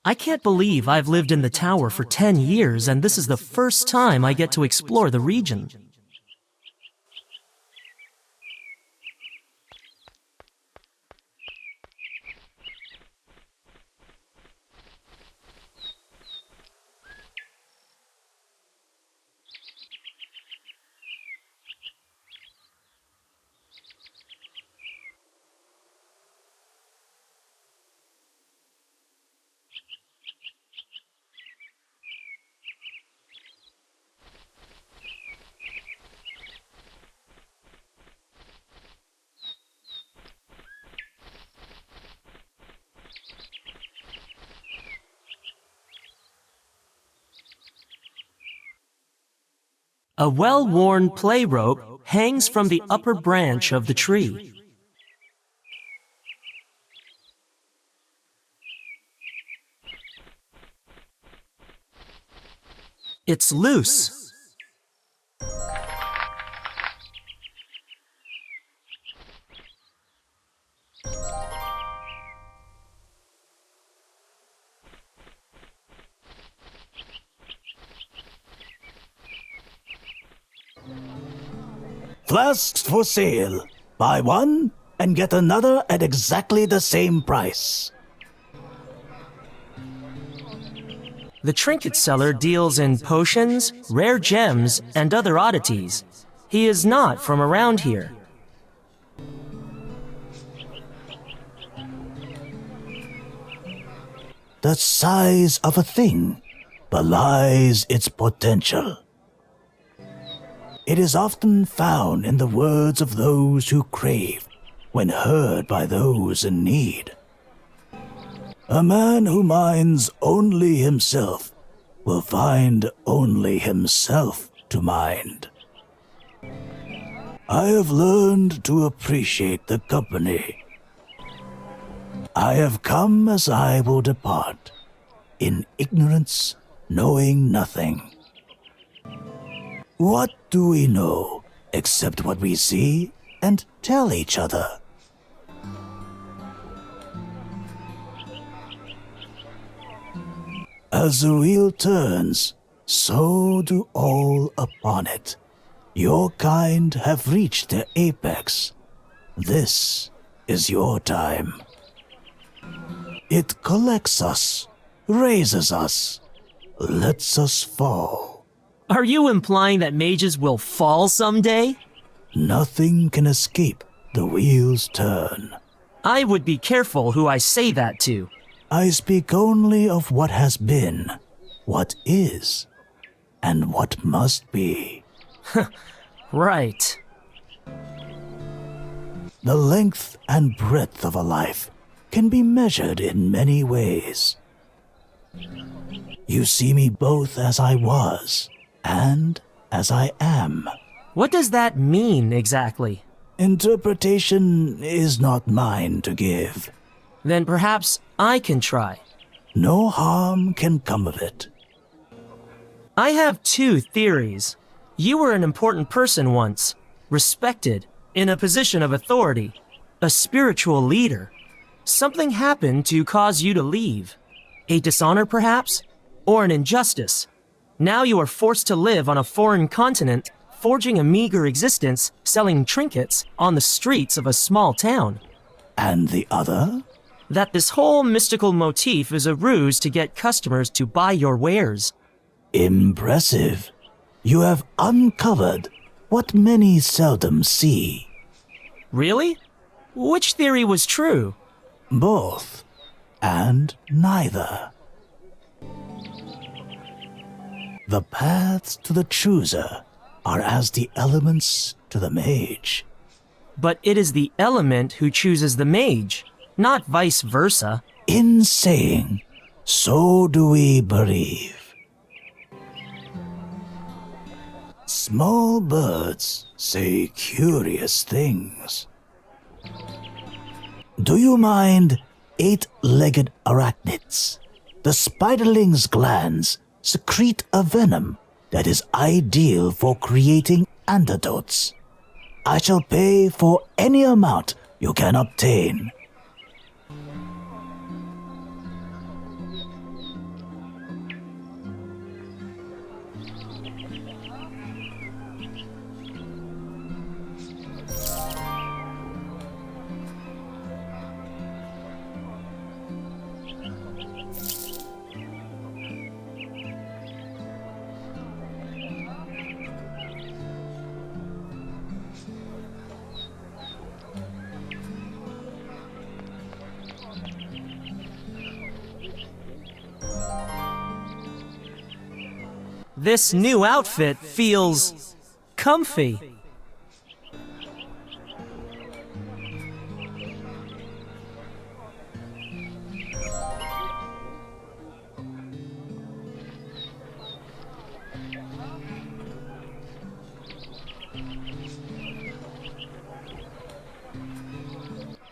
I can't believe I've lived in the tower for 10 years and this is the first time I get to explore the region. A well-worn play rope hangs from the upper branch of the tree. It's loose. Flasks for sale. Buy one and get another at exactly the same price. The trinket seller deals in potions, rare gems, and other oddities. He is not from around here. The size of a thing belies its potential. It is often found in the words of those who crave, when heard by those in need. A man who minds only himself will find only himself to mind. I have learned to appreciate the company. I have come as I will depart, in ignorance, knowing nothing. What do we know except what we see and tell each other? As the wheel turns, so do all upon it. Your kind have reached their apex. This is your time. It collects us, raises us, lets us fall. Are you implying that mages will fall someday? Nothing can escape the wheel's turn. I would be careful who I say that to. I speak only of what has been, what is, and what must be. Right. The length and breadth of a life can be measured in many ways. You see me both as I was and as I am. What does that mean exactly? Interpretation is not mine to give. Then perhaps I can try. No harm can come of it. I have two theories. You were an important person once, respected, in a position of authority, a spiritual leader. Something happened to cause you to leave. A dishonor, perhaps? Or an injustice. Now you are forced to live on a foreign continent, forging a meager existence, selling trinkets on the streets of a small town. And the other? That this whole mystical motif is a ruse to get customers to buy your wares. Impressive. You have uncovered what many seldom see. Really? Which theory was true? Both, and neither. The paths to the chooser are as the elements to the mage. But it is the element who chooses the mage, not vice versa. In saying, so do we bereave. Small birds say curious things. Do you mind 8-legged arachnids? The spiderling's glands secrete a venom that is ideal for creating antidotes. I shall pay for any amount you can obtain. This new outfit feels comfy.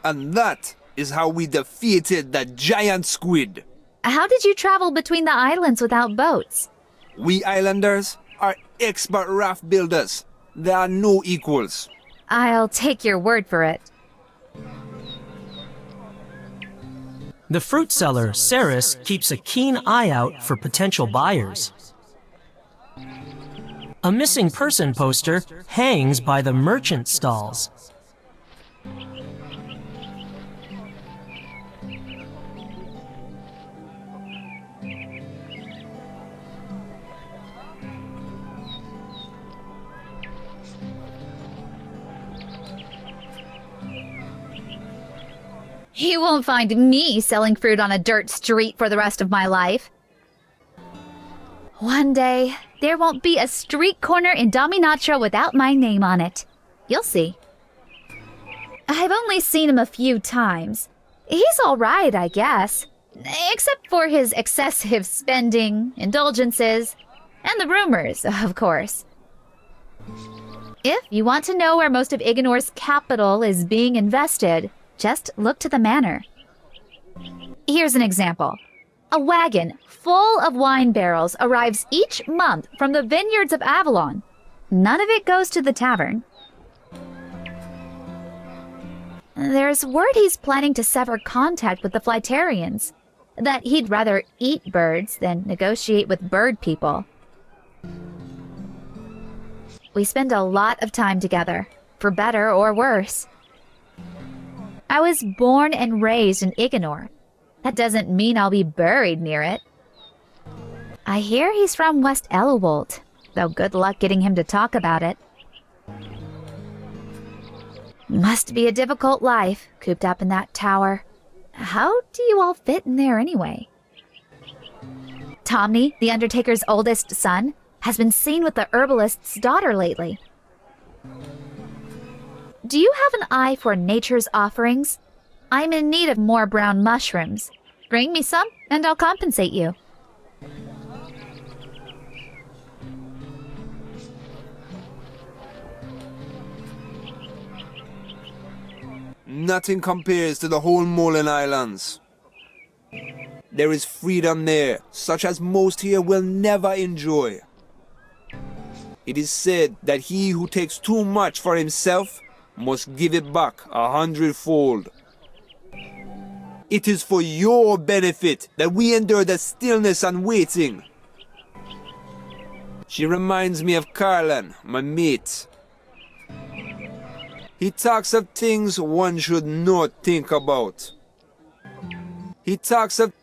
And that is how we defeated the giant squid. How did you travel between the islands without boats? We islanders are expert raft builders. There are no equals. I'll take your word for it. The fruit seller, Saris, keeps a keen eye out for potential buyers. A missing person poster hangs by the merchant stalls. You won't find me selling fruit on a dirt street for the rest of my life. One day, there won't be a street corner in Dominatra without my name on it. You'll see. I've only seen him a few times. He's all right, I guess. Except for his excessive spending, indulgences, and the rumors, of course. If you want to know where most of Igenor's capital is being invested, just look to the manor. Here's an example. A wagon full of wine barrels arrives each month from the vineyards of Avalon. None of it goes to the tavern. There's word he's planning to sever contact with the Flytarians, that he'd rather eat birds than negotiate with bird people. We spend a lot of time together, for better or worse. I was born and raised in Igenor. That doesn't mean I'll be buried near it. I hear he's from West Elowold, though good luck getting him to talk about it. Must be a difficult life, cooped up in that tower. How do you all fit in there anyway? Tomny, the Undertaker's oldest son, has been seen with the herbalist's daughter lately. Do you have an eye for nature's offerings? I'm in need of more brown mushrooms. Bring me some, and I'll compensate you. Nothing compares to the whole Molen Islands. There is freedom there, such as most here will never enjoy. It is said that he who takes too much for himself must give it back 100-fold. It is for your benefit that we endure the stillness and waiting. She reminds me of Carlan, my mate. He talks of things one should not think about. He talks of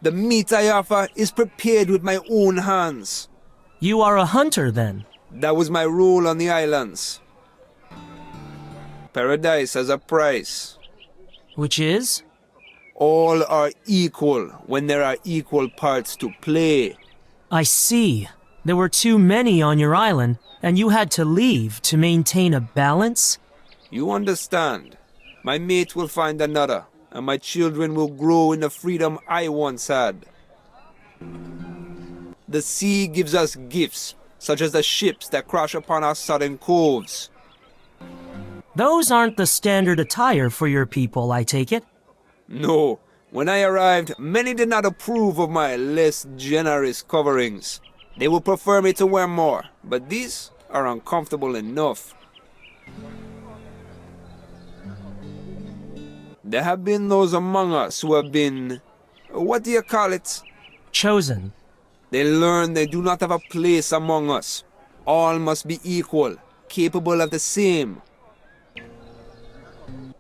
the meat I offer is prepared with my own hands. You are a hunter, then? That was my role on the islands. Paradise has a price. Which is? All are equal when there are equal parts to play. I see. There were too many on your island, and you had to leave to maintain a balance? You understand. My mate will find another, and my children will grow in the freedom I once had. The sea gives us gifts, such as the ships that crash upon our southern coves. Those aren't the standard attire for your people, I take it? No, when I arrived, many did not approve of my less generous coverings. They would prefer me to wear more, but these are uncomfortable enough. There have been those among us who have been, what do you call it? Chosen. They learn they do not have a place among us. All must be equal, capable of the same.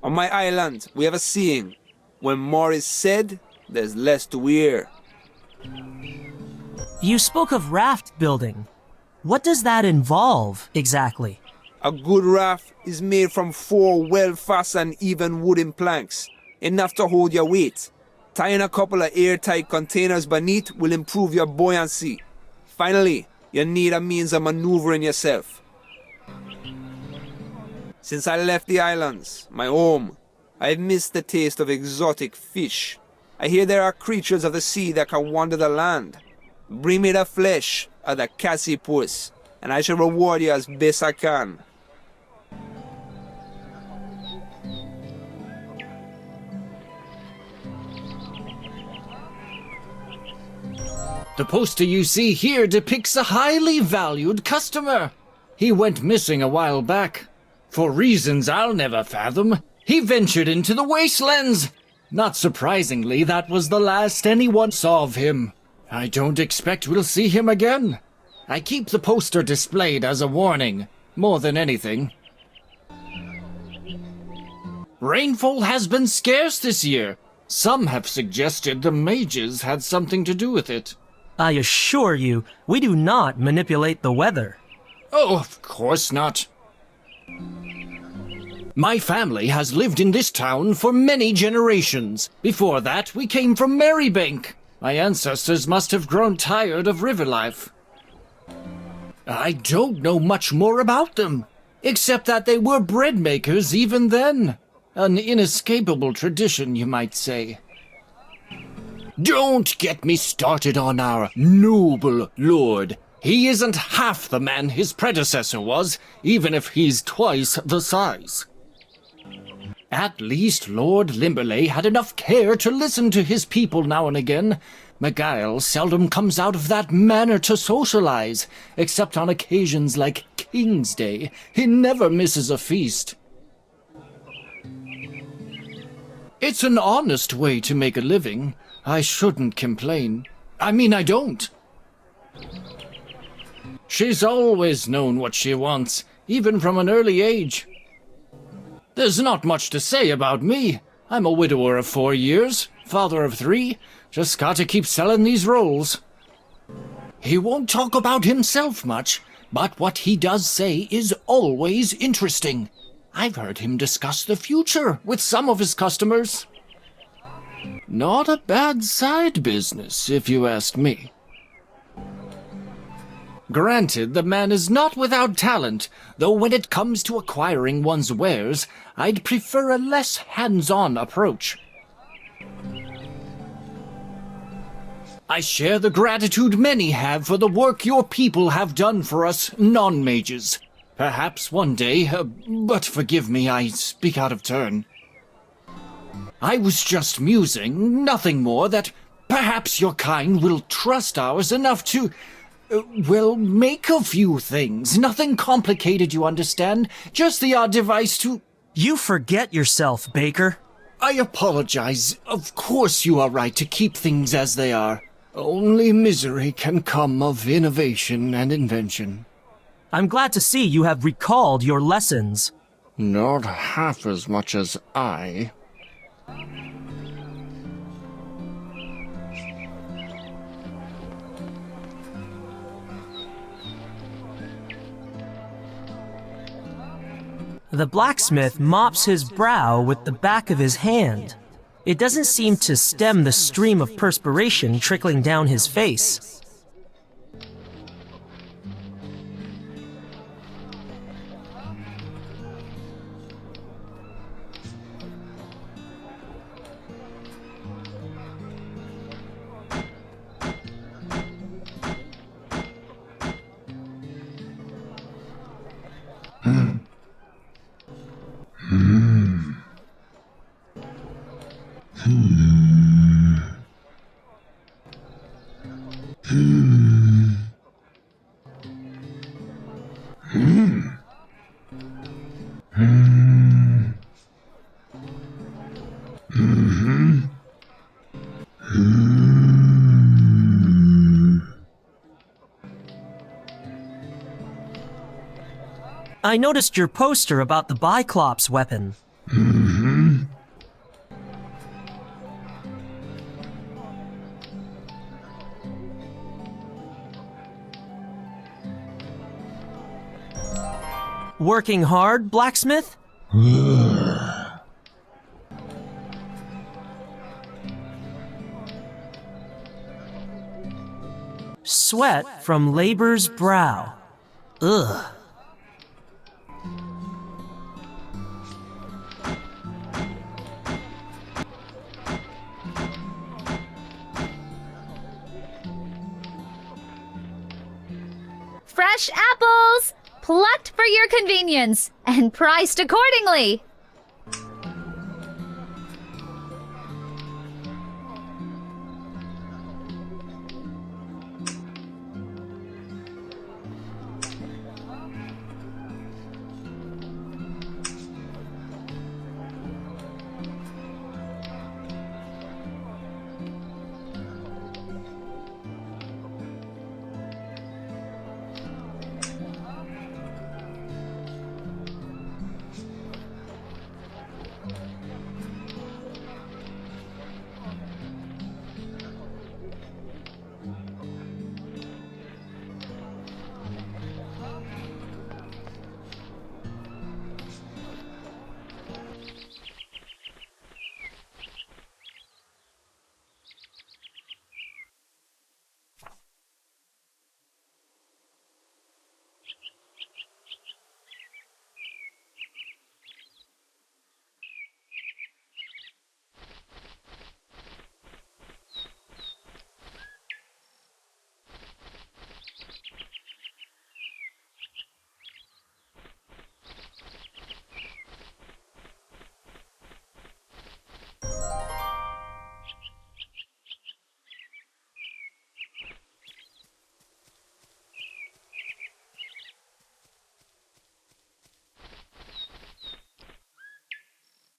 On my island, we have a saying. When more is said, there's less to hear. You spoke of raft building. What does that involve, exactly? A good raft is made from 4 well-fastened even wooden planks, enough to hold your weight. Tying a couple of airtight containers beneath will improve your buoyancy. Finally, You need a means of maneuvering yourself. Since I left the islands, my home, I've missed the taste of exotic fish. I hear there are creatures of the sea that can wander the land. Bring me the flesh of the cassipus, and I shall reward you as best I can. The poster you see here depicts a highly valued customer. He went missing a while back. For reasons I'll never fathom, he ventured into the wastelands. Not surprisingly, that was the last anyone saw of him. I don't expect we'll see him again. I keep the poster displayed as a warning, more than anything. Rainfall has been scarce this year. Some have suggested the mages had something to do with it. I assure you, we do not manipulate the weather. Oh, of course not. My family has lived in this town for many generations. Before that, we came from Marybank. My ancestors must have grown tired of river life. I don't know much more about them, except that they were bread makers even then. An inescapable tradition, you might say. Don't get me started on our noble lord. He isn't half the man his predecessor was, even if he's twice the size. At least Lord Limberley had enough care to listen to his people now and again. Miguel seldom comes out of that manor to socialize, except on occasions like King's Day. He never misses a feast. It's an honest way to make a living. I shouldn't complain. I mean, I don't. She's always known what she wants, even from an early age. There's not much to say about me. I'm a widower of 4 years, father of 3. Just gotta keep selling these rolls. He won't talk about himself much, but what he does say is always interesting. I've heard him discuss the future with some of his customers. Not a bad side business, if you ask me. Granted, the man is not without talent, though when it comes to acquiring one's wares, I'd prefer a less hands-on approach. I share the gratitude many have for the work your people have done for us non-mages. Perhaps one day, but forgive me, I speak out of turn. I was just musing, nothing more, that perhaps your kind will trust ours enough to... well, make a few things. Nothing complicated, you understand. Just the odd device to... You forget yourself, Baker. I apologize. Of course you are right to keep things as they are. Only misery can come of innovation and invention. I'm glad to see you have recalled your lessons. Not half as much as I. The blacksmith mops his brow with the back of his hand. It doesn't seem to stem the stream of perspiration trickling down his face. I noticed your poster about the Biclops weapon. Working hard, Blacksmith? Sweat from labor's brow. Ugh. Fresh apples! Plucked for your convenience and priced accordingly.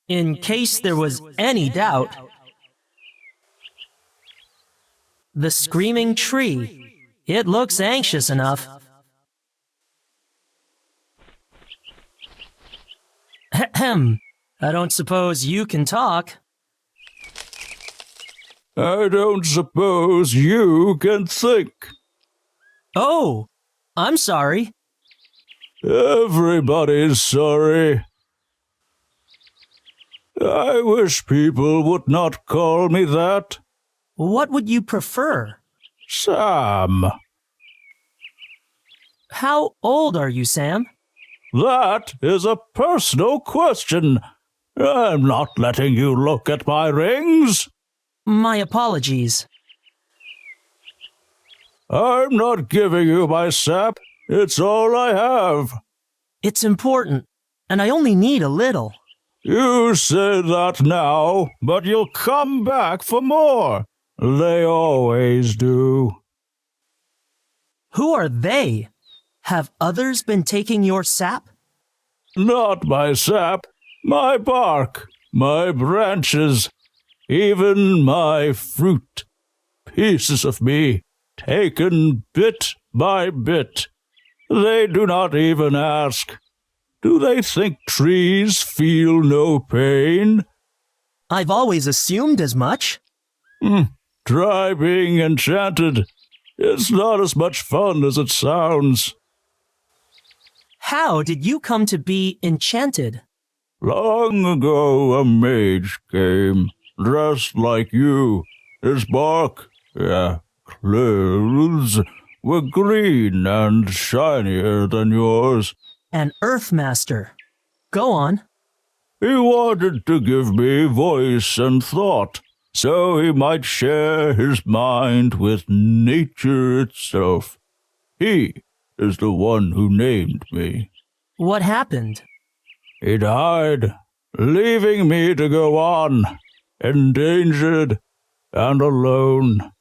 In case there was any doubt, the screaming tree, it looks anxious enough. Ahem. I don't suppose you can talk. I don't suppose you can think. Oh, I'm sorry. Everybody's sorry. I wish people would not call me that. What would you prefer? Sam. How old are you, Sam? That is a personal question. I'm not letting you look at my rings. My apologies. I'm not giving you my sap. It's all I have. It's important, and I only need a little. You say that now, but you'll come back for more. They always do. Who are they? Have others been taking your sap? Not my sap, my bark, my branches, even my fruit. Pieces of me, taken bit by bit. They do not even ask. Do they think trees feel no pain? I've always assumed as much. Try being enchanted. It's not as much fun as it sounds. How did you come to be enchanted? Long ago a mage came, dressed like you. His bark, clothes, were green and shinier than yours. An Earthmaster. Go on. He wanted to give me voice and thought, so he might share his mind with nature itself. He is the one who named me. What happened? He died, leaving me to go on, endangered and alone.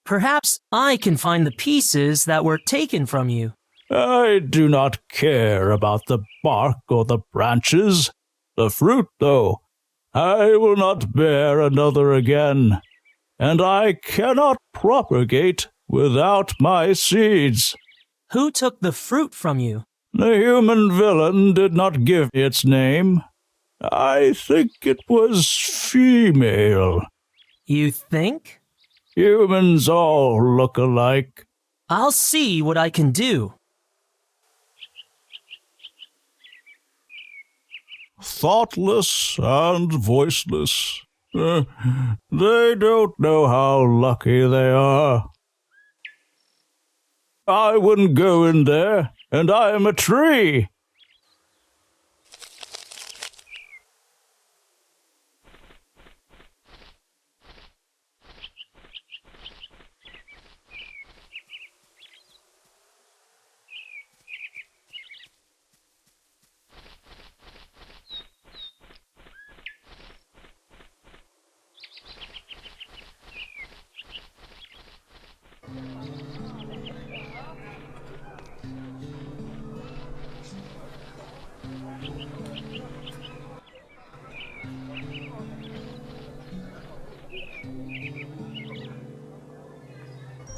Perhaps I can find the pieces that were taken from you. I do not care about the bark or the branches. The fruit, though, I will not bear another again, and I cannot propagate without my seeds. Who took the fruit from you? The human villain did not give its name. I think it was female. You think? Humans all look alike. I'll see what I can do. Thoughtless and voiceless, They don't know how lucky they are. I wouldn't go in there, and I am a tree.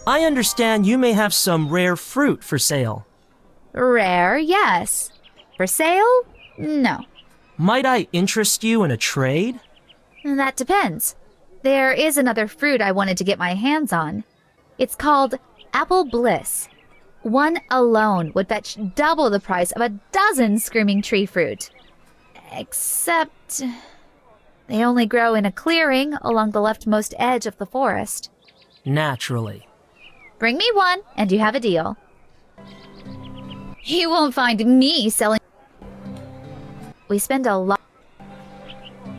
I understand you may have some rare fruit for sale. Rare, yes. For sale? No. Might I interest you in a trade? That depends. There is another fruit I wanted to get my hands on. It's called Apple Bliss. One alone would fetch double the price of a dozen screaming tree fruit. Except they only grow in a clearing along the leftmost edge of the forest. Naturally. Bring me one, and you have a deal. You won't find me selling. We spend a lot.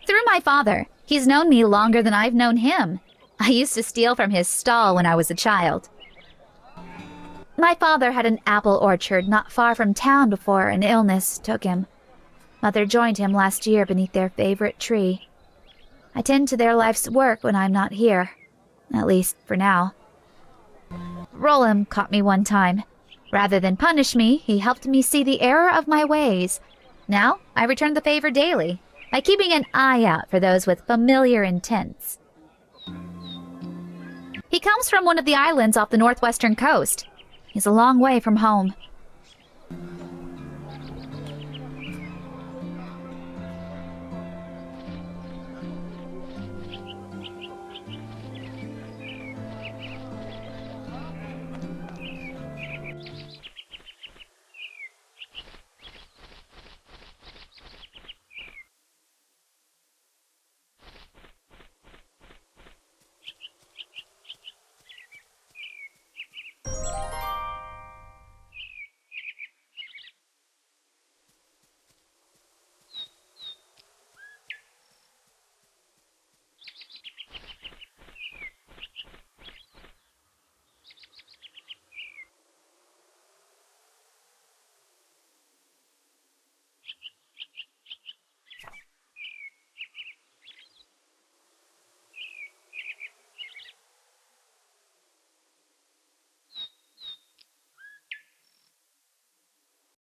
Through my father. He's known me longer than I've known him. I used to steal from his stall when I was a child. My father had an apple orchard not far from town before an illness took him. Mother joined him last year beneath their favorite tree. I tend to their life's work when I'm not here. At least, for now. Rollum caught me one time. Rather than punish me, he helped me see the error of my ways. Now, I return the favor daily, by keeping an eye out for those with familiar intents. He comes from one of the islands off the northwestern coast. He's a long way from home.